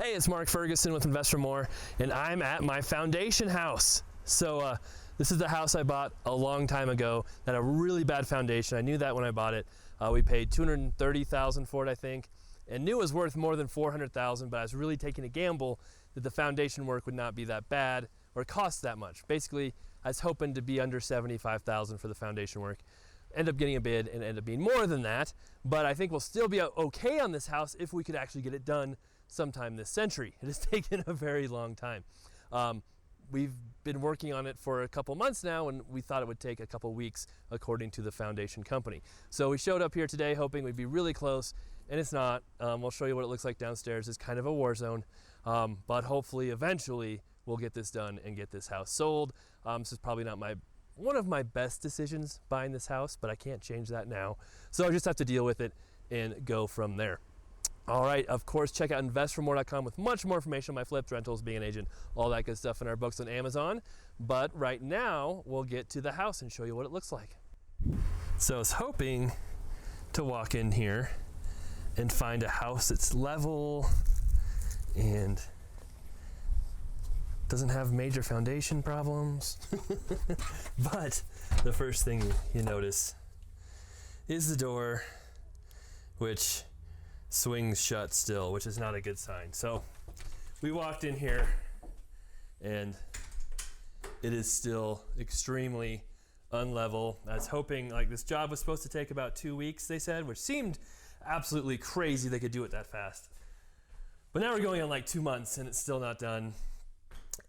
Hey, it's Mark Ferguson with Invest for More, and I'm at my foundation house. So this is the house I bought a long time ago that had a really bad foundation. I knew that when I bought it. We paid $230,000 for it, I think, and knew it was worth more than $400,000, but I was really taking a gamble that the foundation work would not be that bad or cost that much. Basically, I was hoping to be under $75,000 for the foundation work. End up getting a bid and end up being more than that, but I think we'll still be okay on this house if we could actually get it done sometime this century. It has taken a very long time. We've been working on it for a couple months now, and we thought it would take a couple weeks according to the foundation company. So we showed up here today hoping we'd be really close, and it's not. We'll show you what it looks like downstairs. It's kind of a war zone, but hopefully eventually we'll get this done and get this house sold. This is probably not one of my best decisions buying this house, but I can't change that now. So I just have to deal with it and go from there. All right, of course, check out investformore.com with much more information on my flips, rentals, being an agent, all that good stuff in our books on Amazon. But right now, we'll get to the house and show you what it looks like. So I was hoping to walk in here and find a house that's level and doesn't have major foundation problems. But the first thing you notice is the door, which swings shut still, which is not a good sign. So we walked in here and it is still extremely unlevel. I was hoping, like, this job was supposed to take about 2 weeks, they said, which seemed absolutely crazy they could do it that fast. But now we're going on like 2 months and it's still not done.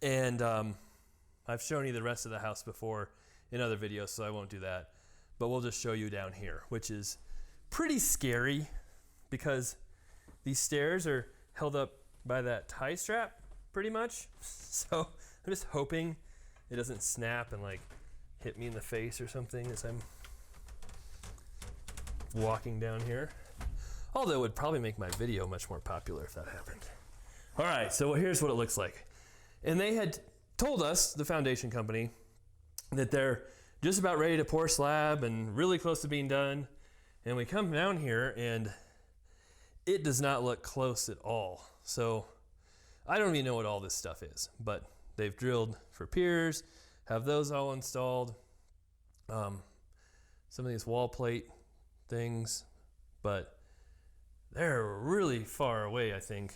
And I've shown you the rest of the house before in other videos, so I won't do that. But we'll just show you down here, which is pretty scary because these stairs are held up by that tie strap pretty much. So I'm just hoping it doesn't snap and like hit me in the face or something as I'm walking down here. Although it would probably make my video much more popular if that happened. All right, so here's what it looks like. And they had told us, the foundation company, that they're just about ready to pour slab and really close to being done. And we come down here and it does not look close at all. So I don't even know what all this stuff is, but they've drilled for piers, have those all installed. Some of these wall plate things, but they're really far away, I think,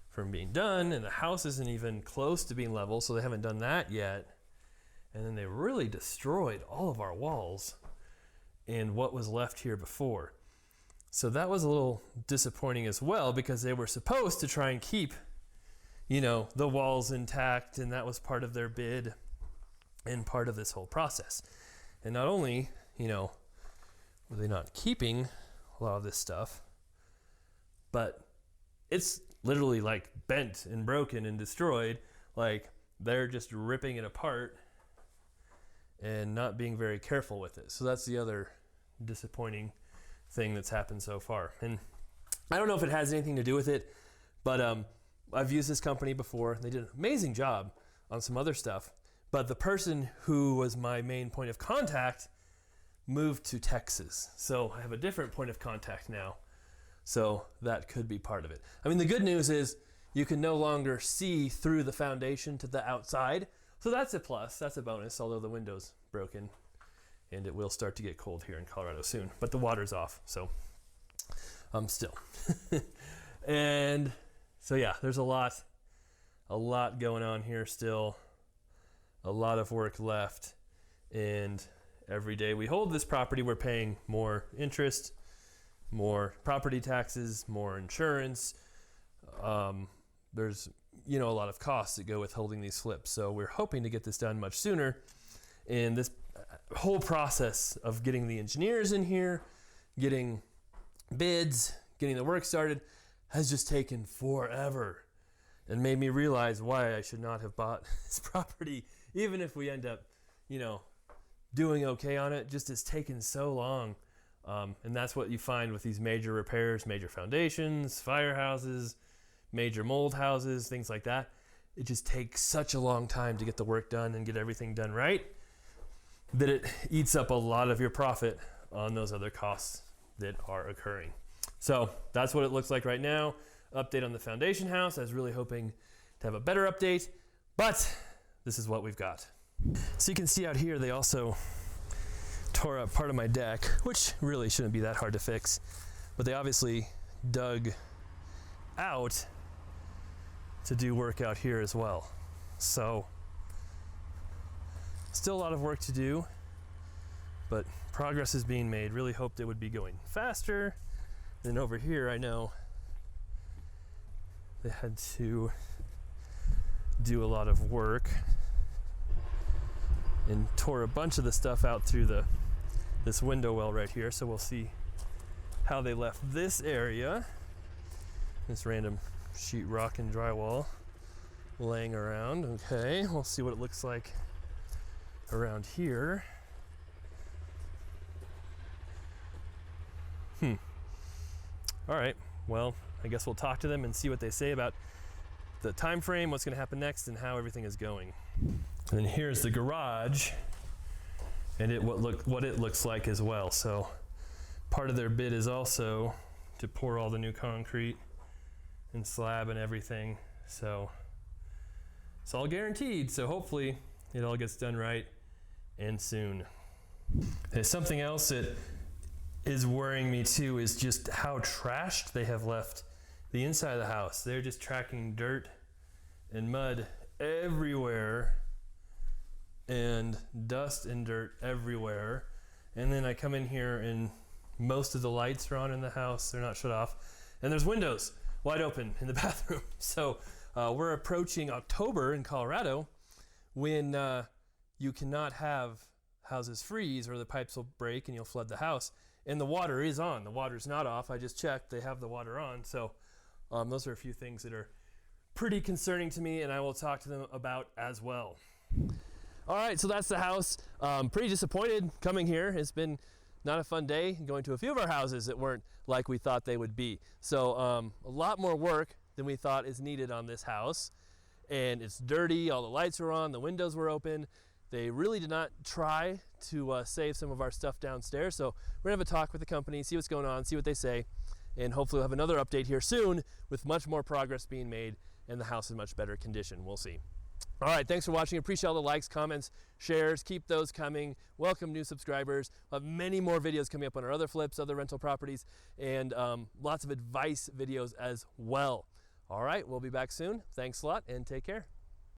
from being done, and the house isn't even close to being level, so they haven't done that yet. And then they really destroyed all of our walls and what was left here before. So that was a little disappointing as well, because they were supposed to try and keep, you know, the walls intact, and that was part of their bid and part of this whole process. And not only, you know, were they not keeping a lot of this stuff, but it's literally like bent and broken and destroyed. Like they're just ripping it apart and not being very careful with it. So that's the other disappointing thing that's happened so far. And I don't know if it has anything to do with it, but I've used this company before. They did an amazing job on some other stuff, but the person who was my main point of contact moved to Texas. So I have a different point of contact now. So that could be part of it. I mean, the good news is you can no longer see through the foundation to the outside. So that's a plus, that's a bonus, although the window's broken and it will start to get cold here in Colorado soon, but the water's off, so still. And so yeah, there's a lot going on here still, a lot of work left, and every day we hold this property, we're paying more interest, more property taxes, more insurance. There's, you know, a lot of costs that go with holding these flips. So we're hoping to get this done much sooner. And this whole process of getting the engineers in here, getting bids, getting the work started has just taken forever and made me realize why I should not have bought this property. Even if we end up, you know, doing okay on it, just it's taken so long. And that's what you find with these major repairs, major foundations, firehouses, major mold houses, things like that. It just takes such a long time to get the work done and get everything done right that it eats up a lot of your profit on those other costs that are occurring. So that's what it looks like right now. update on the foundation house. I was really hoping to have a better update, but this is what we've got. So you can see out here, they also tore up part of my deck, which really shouldn't be that hard to fix, but they obviously dug out to do work out here as well. So still a lot of work to do, but progress is being made. Really hoped it would be going faster. And over here, I know they had to do a lot of work and tore a bunch of the stuff out through this window well right here. So we'll see how they left this area, this random sheetrock and drywall laying around. Okay, we'll see what it looks like around here. All right, well, I guess we'll talk to them and see what they say about the time frame, what's gonna happen next, and how everything is going. And then here's the garage, and what it looks like as well. So part of their bid is also to pour all the new concrete and slab and everything. So it's all guaranteed. So hopefully it all gets done right and soon. There's something else that is worrying me too, is just how trashed they have left the inside of the house. They're just tracking dirt and mud everywhere and dust and dirt everywhere. And then I come in here and most of the lights are on in the house. They're not shut off. And there's windows wide open in the bathroom. So we're approaching October in Colorado when you cannot have houses freeze or the pipes will break and you'll flood the house. And the water is on. The water's not off. I just checked. They have the water on. So those are a few things that are pretty concerning to me, and I will talk to them about as well. All right, so that's the house. Pretty disappointed coming here. It's been not a fun day going to a few of our houses that weren't like we thought they would be. So a lot more work than we thought is needed on this house. And it's dirty. All the lights were on. The windows were open. They really did not try to save some of our stuff downstairs. So we're gonna have a talk with the company, see what's going on, see what they say, and hopefully we'll have another update here soon with much more progress being made and the house in much better condition. We'll see. All right, thanks for watching. Appreciate all the likes, comments, shares. Keep those coming. Welcome new subscribers. We'll have many more videos coming up on our other flips, other rental properties, and lots of advice videos as well. All right, we'll be back soon. Thanks a lot and take care.